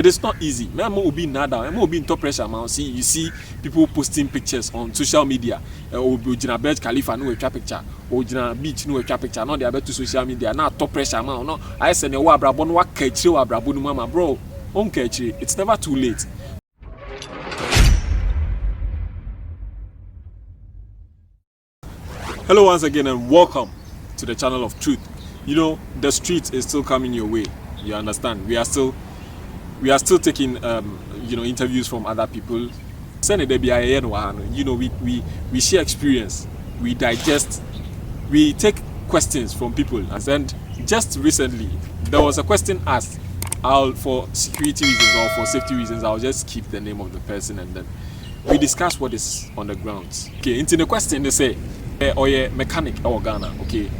It is not easy. Man, will be nada. Man, will be in top pressure. Man, you see people posting pictures on social media. Or Jina Burj Khalifa no a picture. Or Jina Beach no a picture. No, they are to social media. Now top pressure. Man, no. I said, "No, Abrabon, what catch you, Abrabon, mama, bro? On catch you. It's never too late." Hello once again and welcome to the channel of truth. You know, the street is still coming your way. You understand? We are still taking interviews from other people. You know, we share experience, we digest, we take questions from people. And just recently there was a question asked. For security reasons or for safety reasons, I'll just keep the name of the person and then we discuss what is on the ground. Okay, into the question they say, mechanic or Ghana. Okay,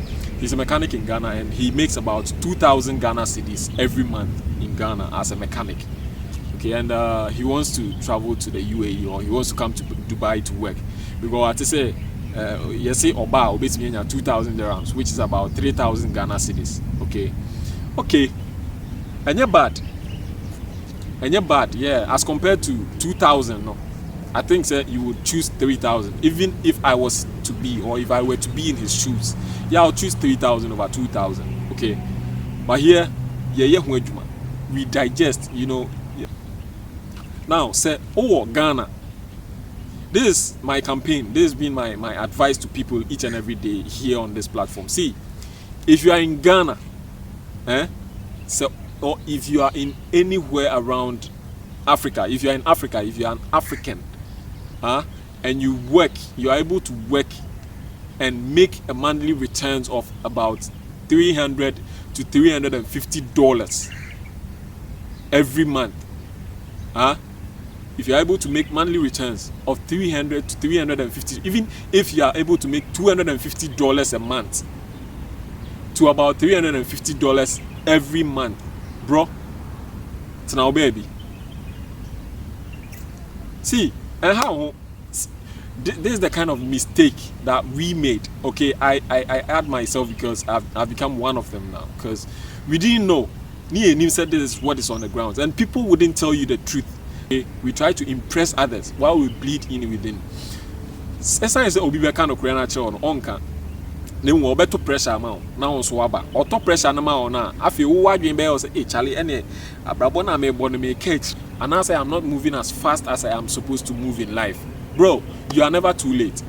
he's a mechanic in Ghana and he makes about 2,000 Ghana cedis every month in Ghana as a mechanic. Okay, and he wants to travel to the UAE or he wants to come to Dubai to work. Because I say, you say Oba basically 2,000 dirhams, which is about 3,000 Ghana cedis. Okay. And you're bad, yeah. As compared to 2,000, no, I think that you would choose 3,000. Even if I was to be, or if I were to be in his shoes, yeah, I'll choose 3,000 over 2,000. Okay, but here, we digest, you know. Yeah. Now, say, Ghana. This is my campaign. This has been my advice to people each and every day here on this platform. See, if you are in Ghana, or if you are in anywhere around Africa, if you are in Africa, if you are an African, and you are able to work and make a monthly returns of about $300 to $350 every month, if you are able to make monthly returns of $300 to $350, even if you are able to make $250 a month to about $350 every month, bro, it's now baby. See, and how this is the kind of mistake that we made. Okay, I add myself because I've become one of them now, because we didn't know. Nim said this is what is on the ground, and people wouldn't tell you the truth. Okay? We try to impress others while we bleed in within. Essence obi be kind of Korean on ne wo beto pressure ma na won so aba o to pressure na ma na afi wo wadwen be o say chale ene abrabo na me born me catch and I say I'm not moving as fast as I am supposed to move in life. Bro, you are never too late.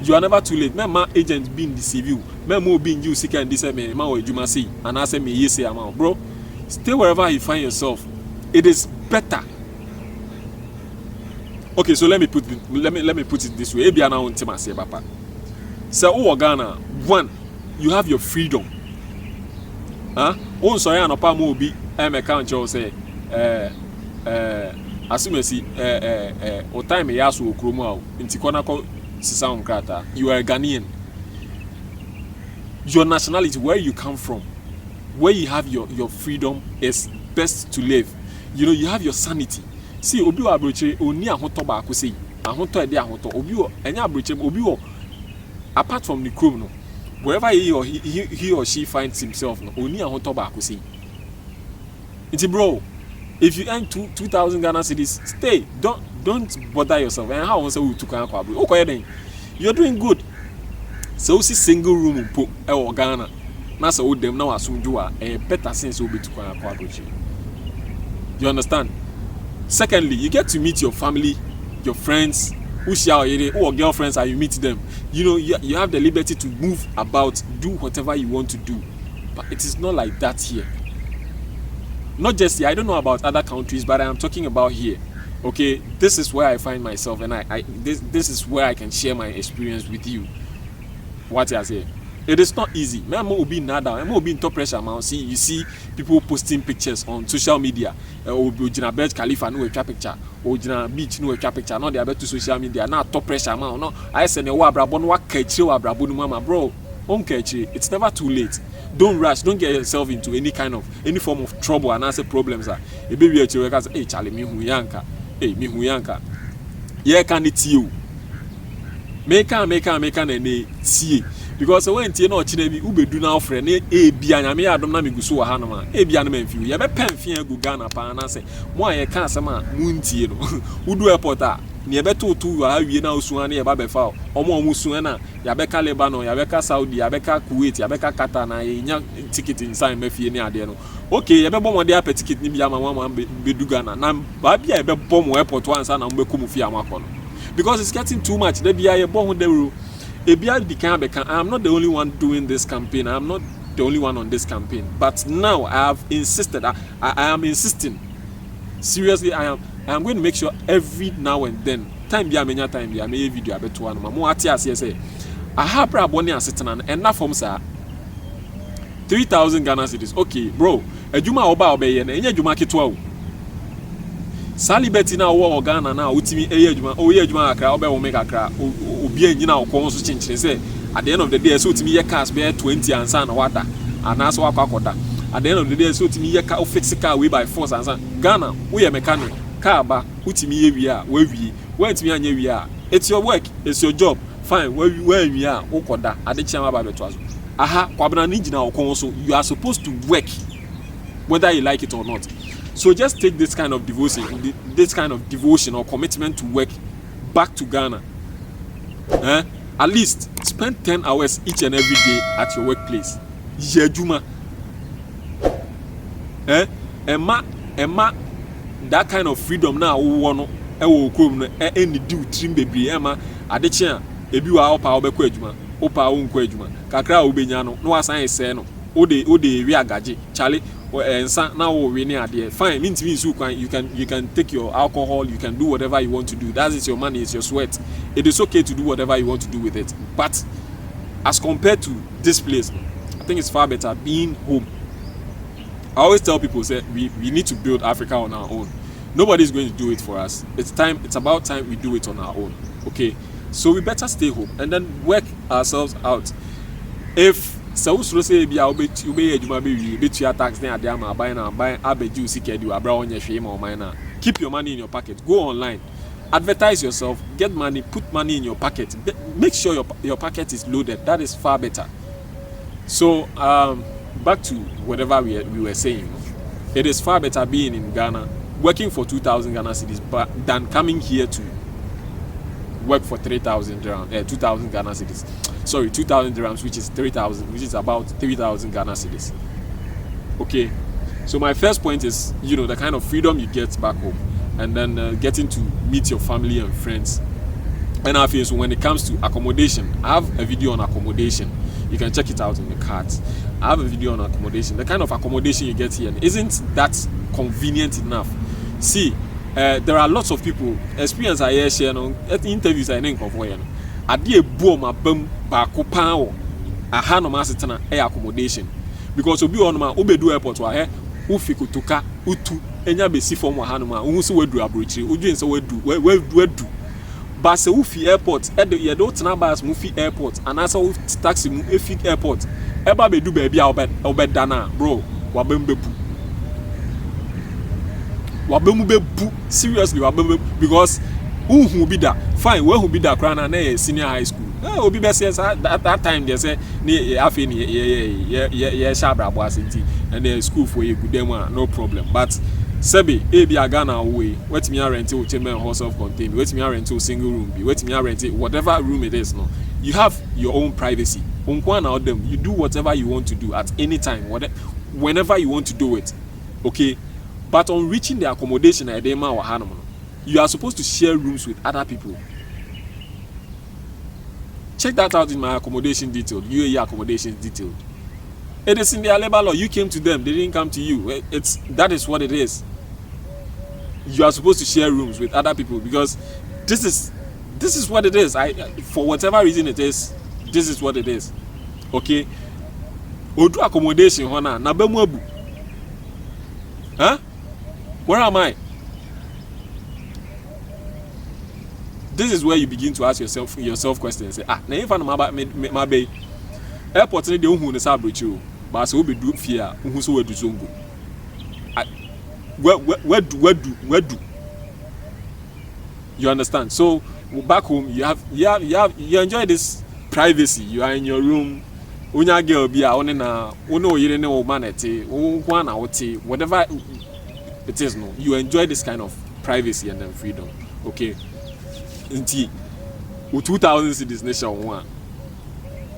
Me agent being deceive you, me mo being you seek and this me ma o ejuma say and I say me yes say am. Bro, stay wherever you find yourself. It is better. Okay, so let me put it this way. Ebia na untima say papa. So, Ghana, one, you have your freedom. Oh, sorry, I'm not more be. I'm a country say, as soon as or time a yasu kromo in Tikonako Sisam Krata, you are a Ghanaian. Your nationality, where you come from, where you have your freedom is best to live. You know, you have your sanity. See, Obi Abroche, Oni Ahotoba Akusi, Ahonto Ede Ahonto, Obi, Enya Abroche, Obi. Apart from the crew, no, wherever he or she finds himself, no, only a hot tobacco see. It's bro. If you earn 2,000 Ghana cedis, stay. Don't bother yourself. And how we took okay then. You're doing good. So see single room in Ghana. Now so them now assume you are a better sense will be to you understand? Secondly, you get to meet your family, your friends. Or girlfriends, and you meet them. You know, you have the liberty to move about, do whatever you want to do. But it is not like that here. Not just here. I don't know about other countries, but I am talking about here. Okay, this is where I find myself, and this is where I can share my experience with you. What I say. It is not easy. Me will be nada. Me will be in top pressure. Man, you see people posting pictures on social media. Or Jina Burj Khalifa no a picture. Or Jina Beach no a picture. Now they are back to social media. Now top pressure, man. No, I say ne wa abrabon wa catch you abrabon mama, bro. It's never too late. Don't rush. Don't get yourself into any form of trouble and answer problems. A baby at your say, hey Charlie, me huyanka. Hey, me huyanka. Yeah, can it you? Make an see. because when tie na ochine bi ubedu na ofre na e bia nyame adom na meguso wa ha no ma e bia na manfi ye be pen fie agu Ghana pa na se mo aye ka asem a muntie no udu airport a ne be totu wa awie na osuan na ye ba be fa omo suan na ya be ka Lebanon ya be ka Saudi ya be ka Kuwait ya be ka Qatar na ye nya ticket inside me fie ni ade no okay ye be bom de apet ticket ni bia ma be du Ghana na ba bia ye be bom airport wansa na mo be komu fie amakono because it's getting too much da bia ye bo ho de I'm not the only one doing this campaign. I'm not the only one on this campaign. But now I have insisted. I am insisting. Seriously, I am going to make sure every now and then, time be a video a bit one. More say, I have probably a certain enough from sir. 3,000 Ghana cedis. Okay, bro. A Juma oba obey and any Juma kitwa. Sally Betty now war Ghana now utimi ejuma ejuma akra obe wo make akra obi anyina okon so chinchire say at the end of the day so utimi ye cars be 20 ansa na wada anaso akwakoda at the end of the day so utimi ye car fix car way by force ansa Ghana we ye mechanic car ba utimi ye wi a we wi we utimi anya wi a it's your work, it's your job, fine we wi a ukoda ade chiama ba beto aso aha kwabena ni gina okon so you are supposed to work whether you like it or not. So just take this kind of devotion or commitment to work back to Ghana. At least spend 10 hours each and every day at your workplace. Yejuma. Emma, that kind of freedom now wono ewo krom any do trim bebre ema adechia ebi wa opa obekọ adwuma opa wonko adwuma kakra obenya no no asan se no ode wi agaje chale ensa na wo we ni ade fine mean to me so you can take your alcohol, you can do whatever you want to do. That is your money, it's your sweat. It is okay to do whatever you want to do with it, but as compared to this place, I think it's far better being home. I always tell people say we need to build Africa on our own. Nobody's going to do it for us. It's about time we do it on our own. Okay, so we better stay home and then work ourselves out. If so say be adwuma be betua tax na ade ama buy abeju sika di abra onye hwe ma o man na keep your money in your pocket, go online, advertise yourself, get money, put money in your pocket, make sure your pocket is loaded. That is far better. So back to whatever we were saying, it is far better being in Ghana working for 2,000 Ghana cedis than coming here to work for 3,000 dirhams, 2,000 Ghana cedis. Sorry, 2,000 dirhams, which is 3,000, which is about 3,000 Ghana cedis. Okay, so my first point is, the kind of freedom you get back home, and then getting to meet your family and friends. And I feel so when it comes to accommodation, I have a video on accommodation. You can check it out in the cards. I have a video on accommodation. The kind of accommodation you get here isn't that convenient enough. See, there are lots of people, experience I share, interviews I think of where ade ebuo ma bam ba ko pan wo aha no ma setena accommodation, because obi on ma obedu airport wa he wo fikutuka utu enya besi form aha no ma wo so wadu abrochi odwen se wadu ba se wo fi airport ye do tena bus mu fi airport anasa wo taxi mu efi airport e ba bedu ba bia obeda na bro wa bam bebu seriously wa bam, because who be that fine where who be that crown na senior high school obi be say that time they say ni afi ni ye shabra bo asenti and the school for you good dem no problem, but sebi e bi Ghana way wetimi rent o chamber hall self contained, wetimi rent o single room bi wetimi rent whatever room it is, no, you have your own privacy. You do whatever you want to do at any time, whenever you want to do it. Okay, but on reaching the accommodation at Dema or Hanama, you are supposed to share rooms with other people. Check that out in my accommodation detail, UAE accommodation detail. It is in their labor law. You came to them, they didn't come to you. That is what it is. You are supposed to share rooms with other people because this is what it is. For whatever reason it is, this is what it is. Okay? Odu accommodation hona na bemu abu. Huh? Where am I? This is where you begin to ask yourself questions. Say, na if I'm my bay airport ni de hu ne sabrechi o, but so be do fear hu so wedu zongo. Where do? You understand? So back home you enjoy this privacy. You are in your room. Unya girl be a onena uno yire ne humanity whatever it is. No, you enjoy this kind of privacy and then freedom. Okay, indeed. 2,000 cities nation one.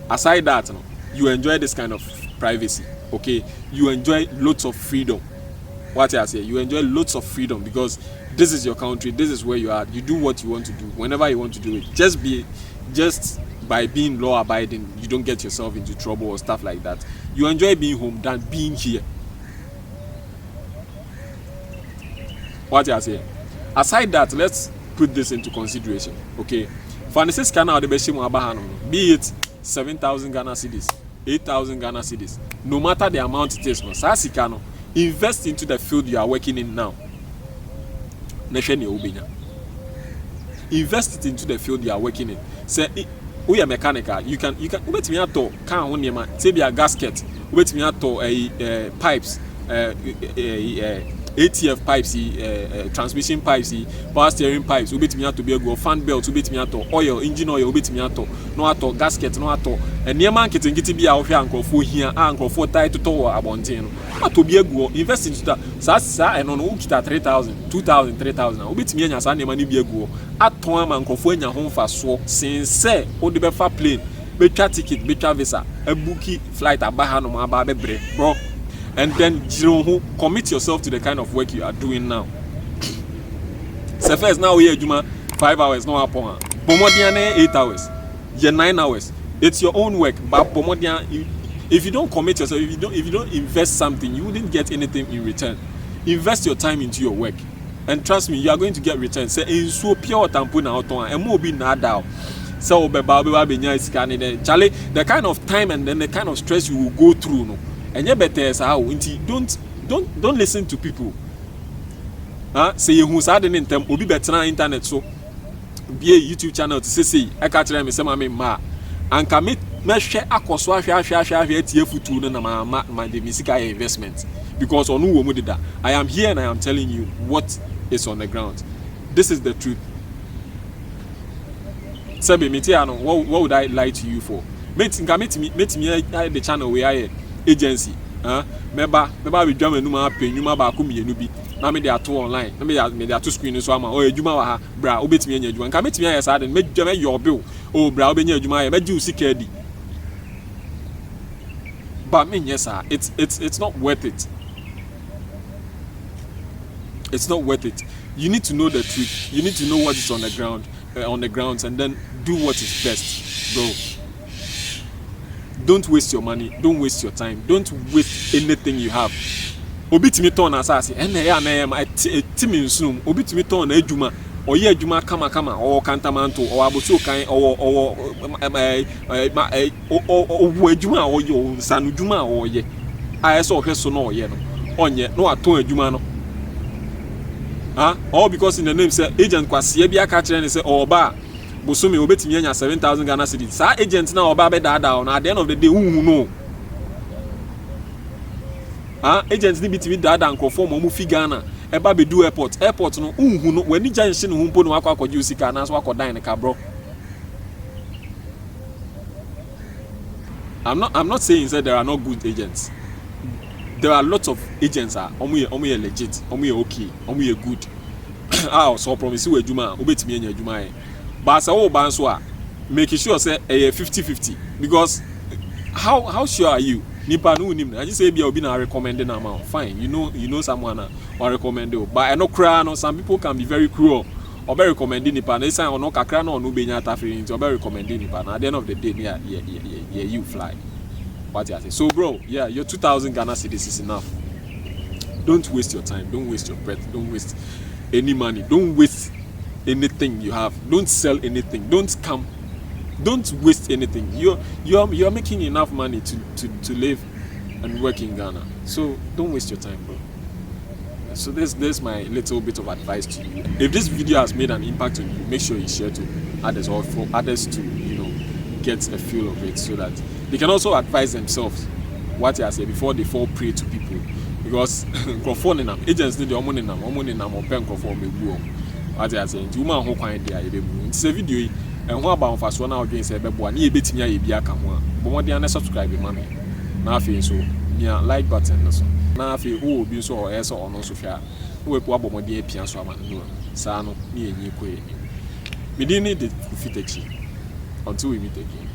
Aside that, no, you enjoy this kind of privacy. Okay, you enjoy lots of freedom. What I say, you enjoy lots of freedom because this is your country. This is where you are. You do what you want to do whenever you want to do it. Just by being law abiding, you don't get yourself into trouble or stuff like that. You enjoy being home than being here. What I say. Aside that, let's put this into consideration. Okay, for the sake of be it 7,000 Ghana cedis, 8,000 Ghana cedis, no matter the amount it is, no, invest into the field you are working in now. Invest it into the field you are working in. Say, we are mechanical. You can wait me out to can say be a gasket. Wait me out to pipes, ATF pipes, transmission pipes, power steering pipes. Wait me out to be a go fan belt. Wait me out to oil, engine oil. Wait me out to no out to gasket, no out to. And near market and get be out here and go for here and go for tie to tower abondino. To be a go invest into that. Sasa and on kita 3,000, 2,000, 3,000. Wait me and your son money be a go. At time and go for your home for so since say o the befa plane, better ticket, better visa, a bookie flight at Bahano Mababe bro. And then you commit yourself to the kind of work you are doing now. So first now here Juma 5 hours no upon. Bomodiane 8 hours. Yeah 9 hours. It's your own work, but Bomodian if you don't commit yourself, if you don't invest something, you wouldn't get anything in return. Invest your time into your work. And trust me, you are going to get returns. Say in so pure tampuna auto and more be nada. So the kind of time and then the kind of stress you will go through, no. And you better how don't listen to people. Say you who's adding in them will be better on internet, so be a YouTube channel to say I catch them say ma and commit me share akoswa hwahwahwahwe tie futu na ma the music investment because onu wo mu dida. I am here and I am telling you what is on the ground. This is the truth. Sabe metiano, what would I lie to you for? Meet me the channel where I agency. Meba we drum enuma pay nyuma ba ko mienu bi. Na me dey ato online. Na me dey ato screen so ama. O ejuma wa ha. Bra obetimi anya ejuma. Nka metimi anya sa den me dwama your bill. O bra obenya ejuma ya. Me gi usika di. But me yes sir, it's not worth it. It's not worth it. You need to know the truth. You need to know what is on the grounds and then do what is best, bro. Don't waste your money. Don't waste your time. Don't waste anything you have. Obitimi ton asase. Ene ya na em timi nsum. Obitimi ton na adwuma. Oye adwuma kama o kantamanto o abotu kan o adwuma o ye o nsanu adwuma o ye. Ayeso o hweso no o ye no. Onye no aton adwuma no. All because in the name say agent kwase bia ka kire ne say oba bosome obetimi anya 7,000 Ghana cedis. Sa agent na oba be dada na at the end of the day hu no. Agents ni bitimi dada nkofo mo fi Ghana e ba be do airport no hu no wani junction hu mpo no akwakoje usika na so akodan ne ka bro. I'm not saying that there are not good agents. There are lots of agents omuye legit, omuye okay, omuye good. So promise you ejuma obetimi anya ejuma e. But say o ban so a make sure say 50-50 because how sure are you? Nipa no nim na. I just say be obi na recommending amount. Fine, you know someone or recommend you. But I know cry no some people can be very cruel. Or be recommending nipa na say or no kakra no no be nya tafiri nti or be recommending nipa na at the end of the day yeah you fly. What you say? So bro, yeah, your 2,000 Ghana cedis is enough. Don't waste your time. Don't waste your breath. Don't waste any money. Don't waste anything you have. Don't sell anything. Don't scam. Don't waste anything. You're making enough money to live and work in Ghana. So don't waste your time, bro. So there's my little bit of advice to you. If this video has made an impact on you, make sure you share to others or for others to get a feel of it so that they can also advise themselves what I say before they fall prey to people. Because agents need your money now, or pen for me. What I say, you man who find there, it's a video. and ho aba mfa so na odwen say beboa na ye betimi aye bi aka ho a bo modern na subscribe ma me na afi so nya like button no so na afi wo obi so o eso ono so hwa we po abo modern apia so ama no sa no ni enyi ko enyi me din ni the Fitechi. Until we meet again,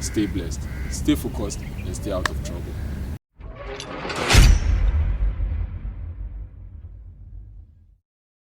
stay blessed, stay focused, and stay out of trouble.